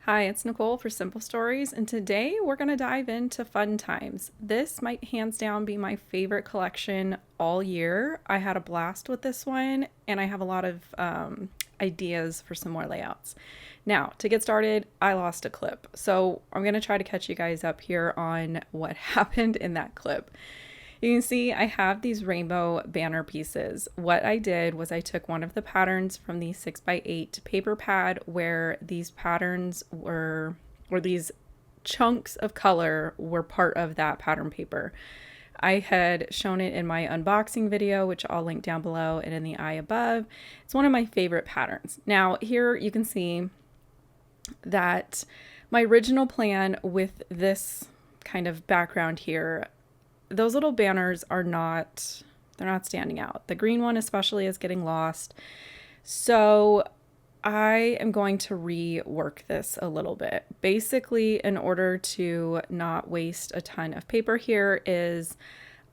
Hi, it's Nicole for Simple Stories, and today we're going to dive into Fun Times. This might hands down be my favorite collection all year. I had a blast with this one, and I have a lot of ideas for some more layouts. Now, to get started, I lost a clip, so I'm going to try to catch you guys up here on what happened in that clip. You can see I have these rainbow banner pieces. What I did was I took one of the patterns from the 6x8 paper pad where these patterns were, or these chunks of color were part of that pattern paper. I had shown it in my unboxing video, which I'll link down below and in the eye above. It's one of my favorite patterns. Now here you can see that my original plan with this kind of background here, those little banners are they're not standing out. The green one especially is getting lost. So I am going to rework this a little bit. Basically, in order to not waste a ton of paper here is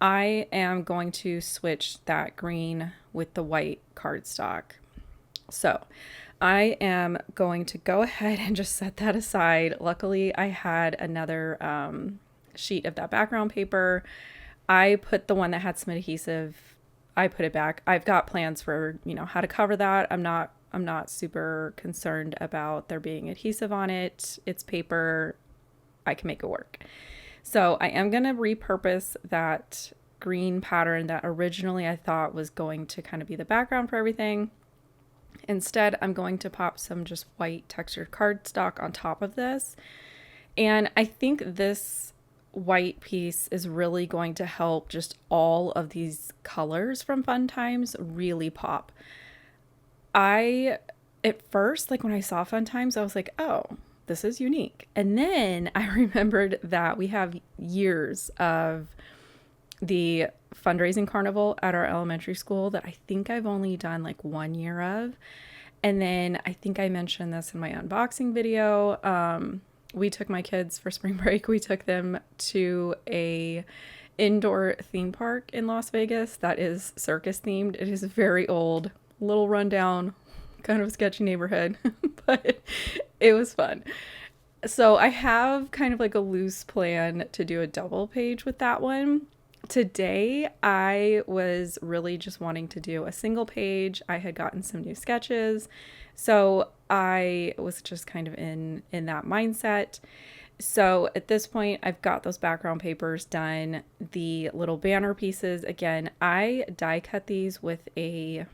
I am going to switch that green with the white cardstock. So I am going to go ahead and just set that aside. Luckily, I had another sheet of that background paper. I put the one that had some adhesive, I put it back. I've got plans for, how to cover that. I'm not super concerned about there being adhesive on it. It's paper. I can make it work. So I am going to repurpose that green pattern that originally I thought was going to kind of be the background for everything. Instead, I'm going to pop some just white textured cardstock on top of this. And I think this white piece is really going to help just all of these colors from Fun Times really pop. At first, like when I saw Fun Times, I was like, oh, this is unique. And then I remembered that we have years of the fundraising carnival at our elementary school that I think I've only done like 1 year of. And then I think I mentioned this in my unboxing video. We took my kids for spring break. We took them to a indoor theme park in Las Vegas that is circus themed. It is very old, little rundown, kind of sketchy neighborhood, but it was fun. So I have kind of like a loose plan to do a double page with that one. Today, I was really just wanting to do a single page. I had gotten some new sketches, so I was just kind of in that mindset. So at this point, I've got those background papers done. The little banner pieces, again, I die cut these with a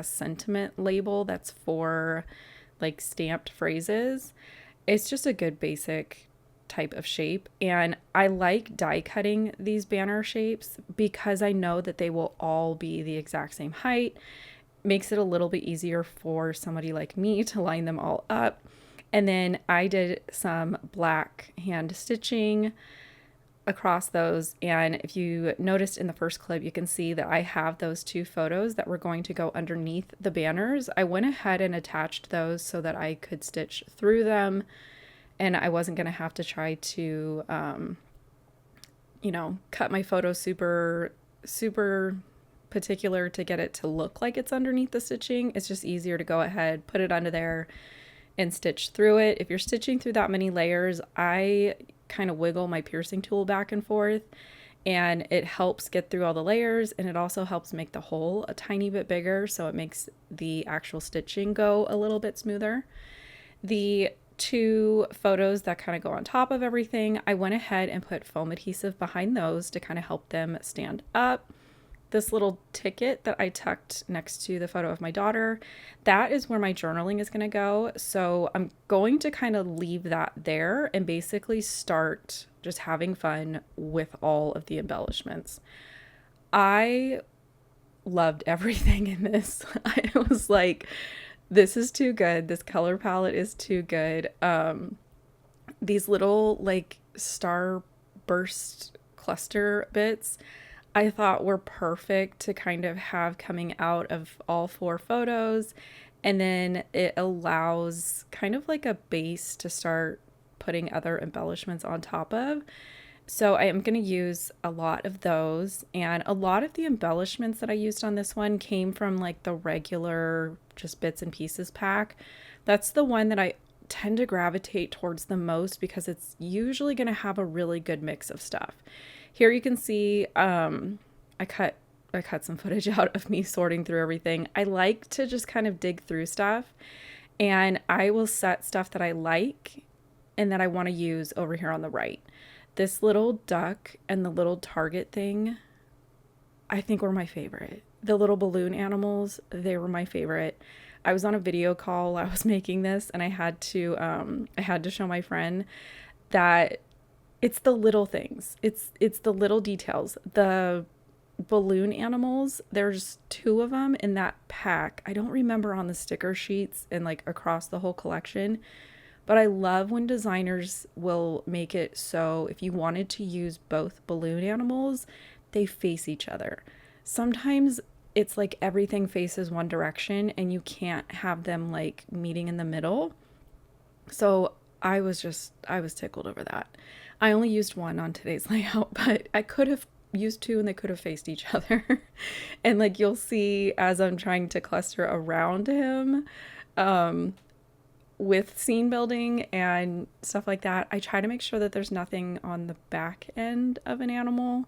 sentiment label that's for like stamped phrases. It's just a good basic type of shape, and I like die cutting these banner shapes because I know that they will all be the exact same height. Makes it a little bit easier for somebody like me to line them all up. And then I did some black hand stitching across those, and if you noticed in the first clip, you can see that I have those two photos that were going to go underneath the banners. I went ahead and attached those so that I could stitch through them and I wasn't going to have to try to, cut my photo super particular to get it to look like it's underneath the stitching. It's just easier to go ahead, put it under there and stitch through it. If you're stitching through that many layers, I kind of wiggle my piercing tool back and forth, and it helps get through all the layers, and it also helps make the hole a tiny bit bigger, so it makes the actual stitching go a little bit smoother. The two photos that kind of go on top of everything, I went ahead and put foam adhesive behind those to kind of help them stand up. This little ticket that I tucked next to the photo of my daughter, that is where my journaling is going to go. So I'm going to kind of leave that there and basically start just having fun with all of the embellishments. I loved everything in this. I was like, this is too good. This color palette is too good. These little like star burst cluster bits I thought were perfect to kind of have coming out of all four photos. And then it allows kind of like a base to start putting other embellishments on top of. So I am going to use a lot of those, and a lot of the embellishments that I used on this one came from like the regular just bits and pieces pack. That's the one that I tend to gravitate towards the most because it's usually going to have a really good mix of stuff. Here you can see I cut some footage out of me sorting through everything. I like to just kind of dig through stuff, and I will set stuff that I like and that I want to use over here on the right. This little duck and the little target thing, I think were my favorite. The little balloon animals, they were my favorite. I was on a video call while I was making this, and I had to show my friend that it's the little things. It's the little details. The balloon animals, there's 2 of them in that pack. I don't remember on the sticker sheets and like across the whole collection, but I love when designers will make it so if you wanted to use both balloon animals, they face each other. Sometimes it's like everything faces one direction and you can't have them like meeting in the middle. So I was tickled over that. I only used 1 on today's layout, but I could have used 2 and they could have faced each other. And like you'll see as I'm trying to cluster around him with scene building and stuff like that, I try to make sure that there's nothing on the back end of an animal.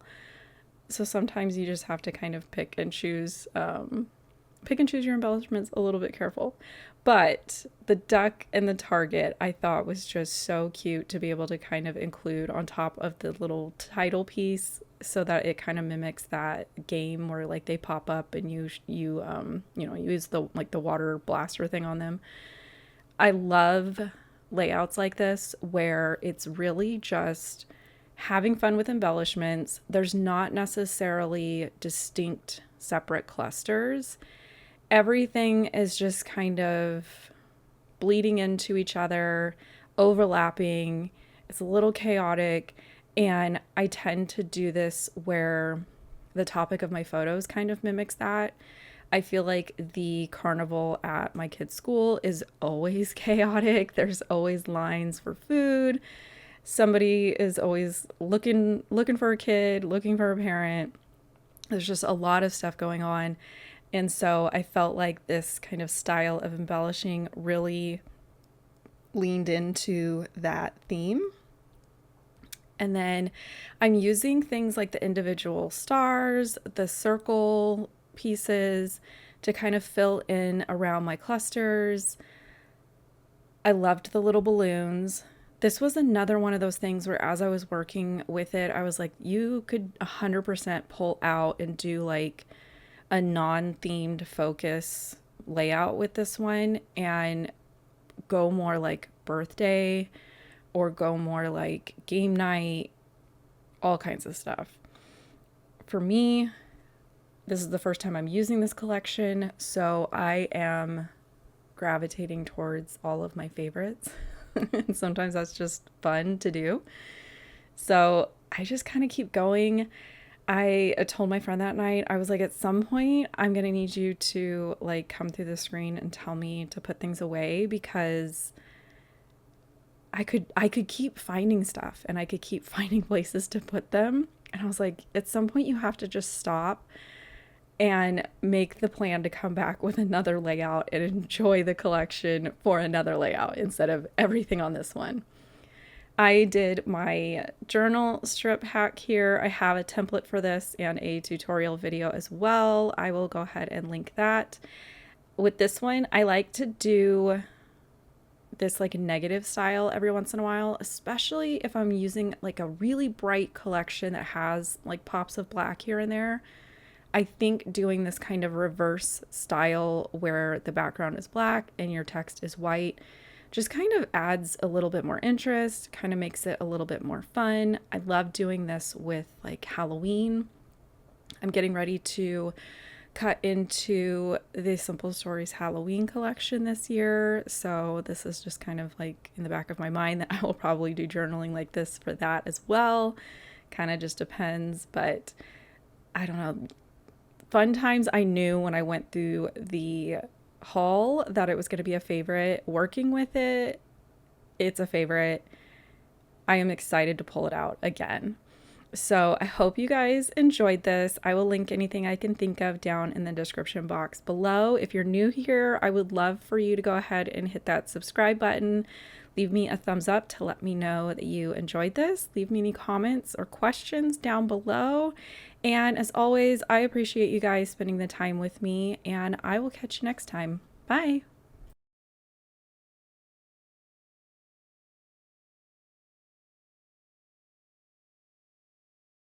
So sometimes you just have to kind of pick and choose your embellishments a little bit careful. But the duck and the target I thought was just so cute to be able to kind of include on top of the little title piece so that it kind of mimics that game where like they pop up and you use the like the water blaster thing on them. I love layouts like this where it's really just having fun with embellishments. There's not necessarily distinct separate clusters. Everything is just kind of bleeding into each other, overlapping. It's a little chaotic, and I tend to do this where the topic of my photos kind of mimics that. I feel like the carnival at my kid's school is always chaotic. There's always lines for food. Somebody is always looking for a kid, looking for a parent. There's just a lot of stuff going on. And so I felt like this kind of style of embellishing really leaned into that theme. And then I'm using things like the individual stars, the circle pieces to kind of fill in around my clusters. I loved the little balloons. This was another one of those things where as I was working with it, I was like, you could 100% pull out and do like a non-themed focus layout with this one and go more like birthday or go more like game night, all kinds of stuff. For me, this is the first time I'm using this collection, so I am gravitating towards all of my favorites. And sometimes that's just fun to do. So I just kind of keep going. I told my friend that night, I was like, at some point, I'm going to need you to like come through the screen and tell me to put things away because I could keep finding stuff and I could keep finding places to put them. And I was like, at some point you have to just stop and make the plan to come back with another layout and enjoy the collection for another layout instead of everything on this one. I did my journal strip hack here. I have a template for this and a tutorial video as well. I will go ahead and link that. With this one, I like to do this like negative style every once in a while, especially if I'm using like a really bright collection that has like pops of black here and there. I think doing this kind of reverse style where the background is black and your text is white just kind of adds a little bit more interest, kind of makes it a little bit more fun. I love doing this with like Halloween. I'm getting ready to cut into the Simple Stories Halloween collection this year. So this is just kind of like in the back of my mind that I will probably do journaling like this for that as well. Kind of just depends, but I don't know. Fun times, I knew when I went through the haul that it was going to be a favorite. Working with it, it's a favorite. I am excited to pull it out again. So I hope you guys enjoyed this. I will link anything I can think of down in the description box below. If you're new here, I would love for you to go ahead and hit that subscribe button. Leave me a thumbs up to let me know that you enjoyed this. Leave me any comments or questions down below. And as always, I appreciate you guys spending the time with me, and I will catch you next time. Bye.